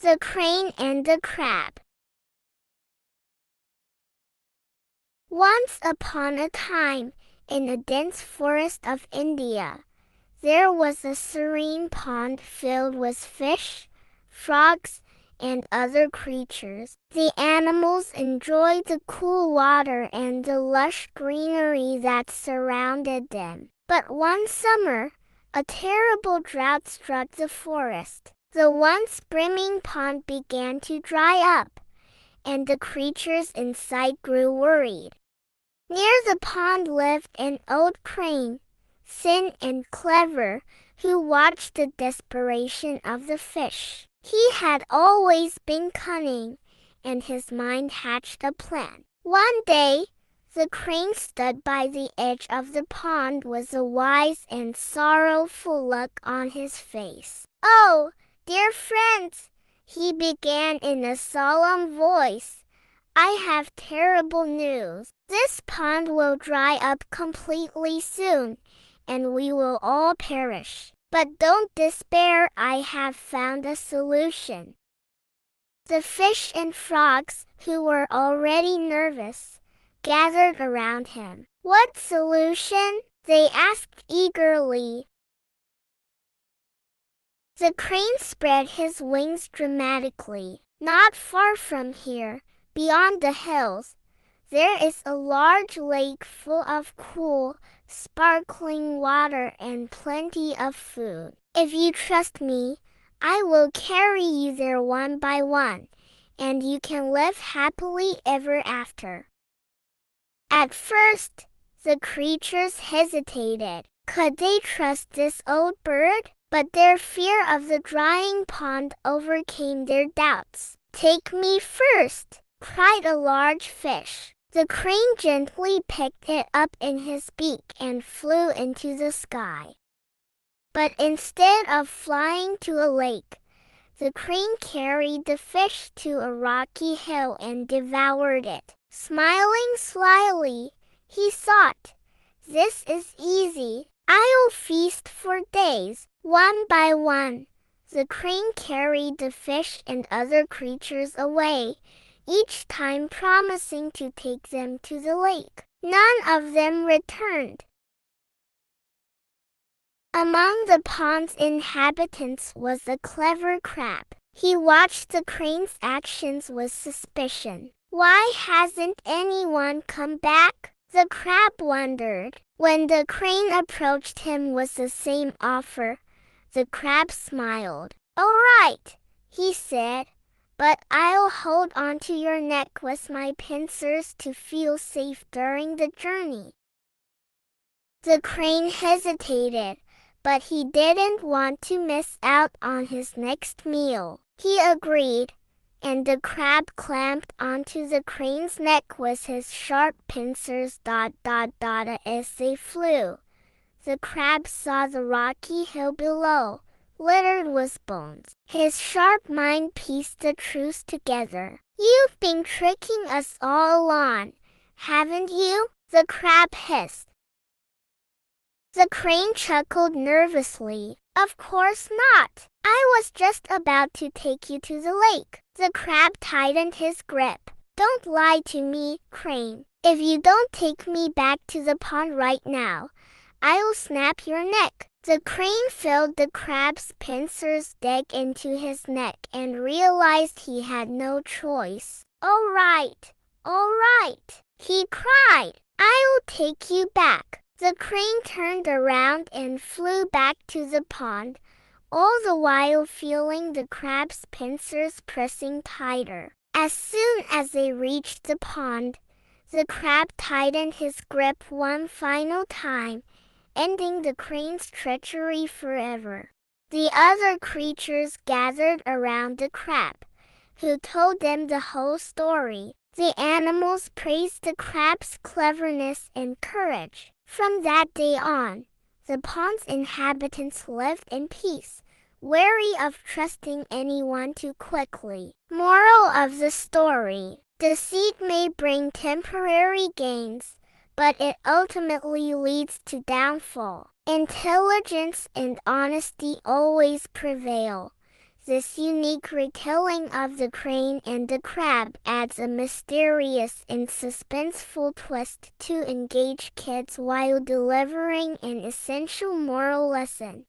The Crane and the Crab. Once upon a time, in a dense forest of India, there was a serene pond filled with fish, frogs, and other creatures. The animals enjoyed the cool water and the lush greenery that surrounded them. But one summer, a terrible drought struck the forest. The once brimming pond began to dry up, and the creatures inside grew worried. Near the pond lived an old crane, thin and clever, who watched the desperation of the fish. He had always been cunning, and his mind hatched a plan. One day, the crane stood by the edge of the pond with a wise and sorrowful look on his face. "Oh, dear friends," he began in a solemn voice, "I have terrible news. This pond will dry up completely soon, and we will all perish. But don't despair, I have found a solution." The fish and frogs, who were already nervous, gathered around him. "What solution?" they asked eagerly. The crane spread his wings dramatically. "Not far from here, beyond the hills, there is a large lake full of cool, sparkling water and plenty of food. If you trust me, I will carry you there one by one, and you can live happily ever after." At first, the creatures hesitated. Could they trust this old bird? But their fear of the drying pond overcame their doubts. "Take me first," cried a large fish. The crane gently picked it up in his beak and flew into the sky. But instead of flying to a lake, the crane carried the fish to a rocky hill and devoured it. Smiling slyly, he thought, "This is easy. I'll feast for days." One by one, the crane carried the fish and other creatures away, each time promising to take them to the lake. None of them returned. Among the pond's inhabitants was a clever crab. He watched the crane's actions with suspicion. "Why hasn't anyone come back?" the crab wondered. When the crane approached him with the same offer, the crab smiled. "All right," he said, "but I'll hold onto your neck with my pincers to feel safe during the journey." The crane hesitated, but he didn't want to miss out on his next meal. He agreed, and the crab clamped onto the crane's neck with his sharp pincers. As they flew, the crab saw the rocky hill below, littered with bones. His sharp mind pieced the truth together. "You've been tricking us all along, haven't you?" the crab hissed. The crane chuckled nervously. "Of course not. I was just about to take you to the lake." The crab tightened his grip. "Don't lie to me, crane. If you don't take me back to the pond right now, I'll snap your neck." The crane felt the crab's pincers dig into his neck and realized he had no choice. All right, he cried. "I'll take you back." The crane turned around and flew back to the pond, all the while feeling the crab's pincers pressing tighter. As soon as they reached the pond, the crab tightened his grip one final time, ending the crane's treachery forever. The other creatures gathered around the crab, who told them the whole story. The animals praised the crab's cleverness and courage. From that day on, the pond's inhabitants lived in peace, wary of trusting anyone too quickly. Moral of the story: deceit may bring temporary gains, but it ultimately leads to downfall. Intelligence and honesty always prevail. This unique retelling of the crane and the crab adds a mysterious and suspenseful twist to engage kids while delivering an essential moral lesson.